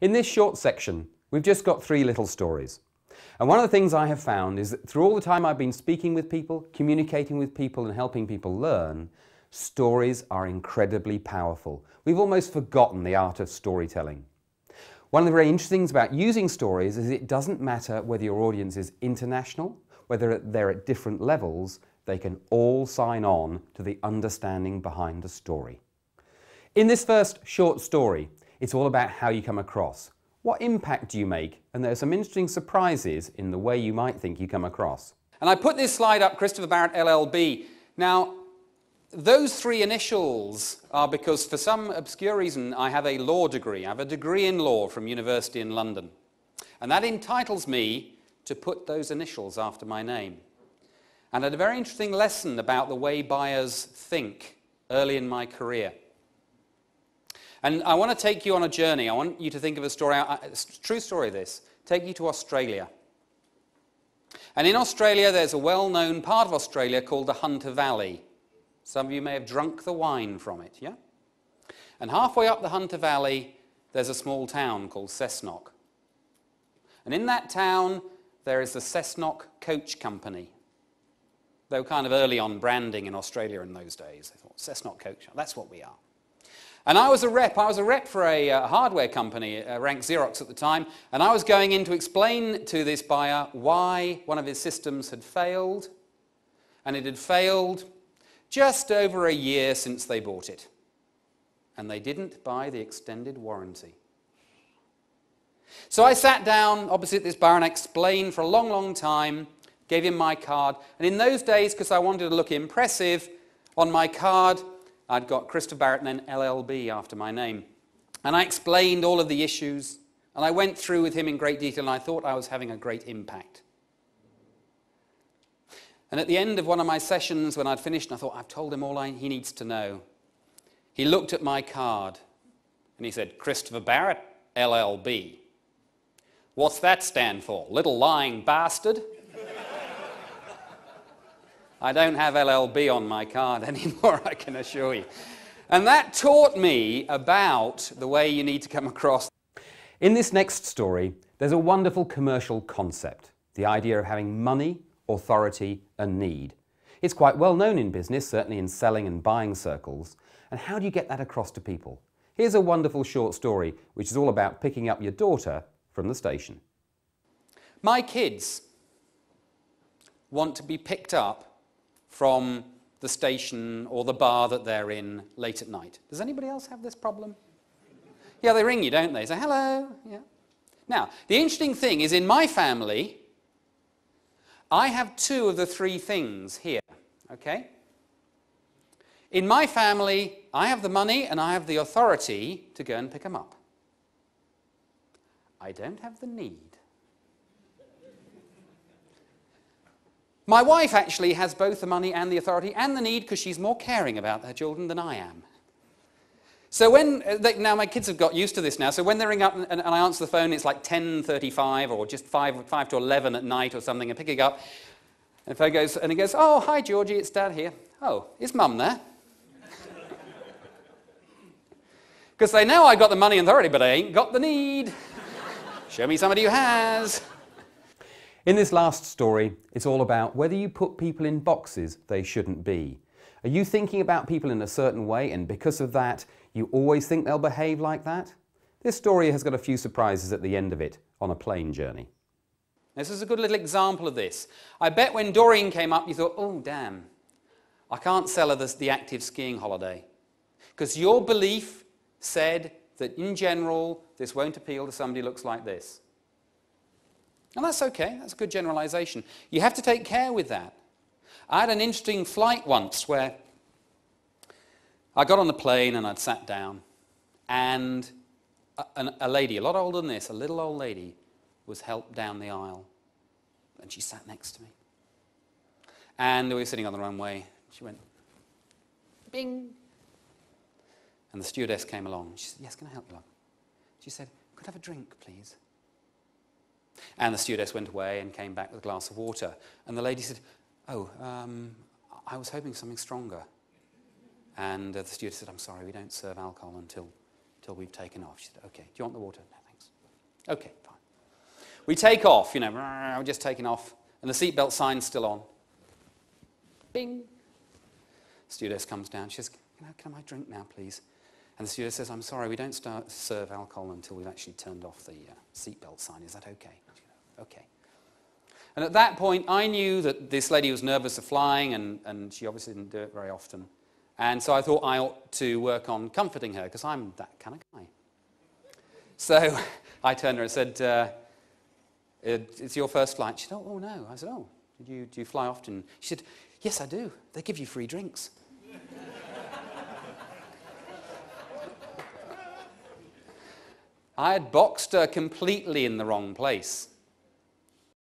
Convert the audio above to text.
In this short section, we've just got 3 little stories. And one of the things I have found is that through all the time I've been speaking with people, communicating with people and helping people learn, stories are incredibly powerful. We've almost forgotten the art of storytelling. One of the very interesting things about using stories is it doesn't matter whether your audience is international, whether they're at different levels, they can all sign on to the understanding behind a story. In this first short story, it's all about how you come across. What impact do you make? And there are some interesting surprises in the way you might think you come across. And I put this slide up, Christopher Barrat, LLB. Now, those 3 initials are because for some obscure reason I have a law degree. I have a degree in law from University in London. And that entitles me to put those initials after my name. And I had a very interesting lesson about the way buyers think early in my career. And I want to take you on a journey. I want you to think of a story, true story this, take you to Australia. And in Australia there's a well-known part of Australia called the Hunter Valley. Some of you may have drunk the wine from it, yeah? And halfway up the Hunter Valley there's a small town called Cessnock. And in that town there is the Cessnock Coach Company. They were kind of early on branding in Australia in those days. They thought, Cessnock Coach, that's what we are. And I was a rep for a hardware company, ranked Xerox at the time, and I was going in to explain to this buyer why one of his systems had failed, and it had failed just over a year since they bought it. And they didn't buy the extended warranty. So I sat down opposite this buyer and I explained for a long, long time, gave him my card, and in those days, because I wanted to look impressive, on my card I'd got Christopher Barrat and then LLB after my name. And I explained all of the issues, and I went through with him in great detail, and I thought I was having a great impact. And at the end of one of my sessions, when I'd finished, I thought, I've told him all he needs to know. He looked at my card, and he said, Christopher Barrat, LLB. What's that stand for? Little lying bastard? I don't have LLB on my card anymore, I can assure you. And that taught me about the way you need to come across. In this next story, there's a wonderful commercial concept, the idea of having money, authority, and need. It's quite well known in business, certainly in selling and buying circles. And how do you get that across to people? Here's a wonderful short story, which is all about picking up your daughter from the station. My kids want to be picked up from the station or the bar that they're in late at night. Does anybody else have this problem? Yeah, they ring you, don't they? Say, hello. Yeah. Now, the interesting thing is in my family, I have 2 of the 3 things here, okay? In my family, I have the money and I have the authority to go and pick them up. I don't have the need. My wife actually has both the money and the authority and the need because she's more caring about her children than I am. So now my kids have got used to this now, so when they ring up and I answer the phone, it's like 10:35 or just 5 to 11 at night or something, and picking up, and the phone goes, and he goes, oh, hi Georgie, it's Dad here. Oh, is Mum there? Because they know I got the money and authority, but I ain't got the need. Show me somebody who has. In this last story, it's all about whether you put people in boxes they shouldn't be. Are you thinking about people in a certain way, and because of that, you always think they'll behave like that? This story has got a few surprises at the end of it on a plane journey. This is a good little example of this. I bet when Doreen came up, you thought, oh, damn, I can't sell her the active skiing holiday. Because your belief said that, in general, this won't appeal to somebody who looks like this. And that's okay, that's a good generalization. You have to take care with that. I had an interesting flight once where I got on the plane and I'd sat down, and a lady, a lot older than this, a little old lady, was helped down the aisle, and she sat next to me. And we were sitting on the runway. She went, bing. And the stewardess came along. She said, yes, can I help you, love? She said, could I have a drink, please? And the stewardess went away and came back with a glass of water. And the lady said, oh, I was hoping something stronger. And the stewardess said, I'm sorry, we don't serve alcohol until we've taken off. She said, okay, do you want the water? No, thanks. Okay, fine. We take off, you know, we're just taking off, and the seatbelt sign's still on. Bing. Stewardess comes down. She says, can I have my drink now, please? And the stewardess says, I'm sorry, we don't serve alcohol until we've actually turned off the seatbelt sign. Is that okay? Okay. And at that point, I knew that this lady was nervous of flying, and she obviously didn't do it very often. And so I thought I ought to work on comforting her, because I'm that kind of guy. So I turned to her and said, it's your first flight. She said, oh no. I said, oh, do you fly often? She said, yes, I do. They give you free drinks. I had boxed her completely in the wrong place.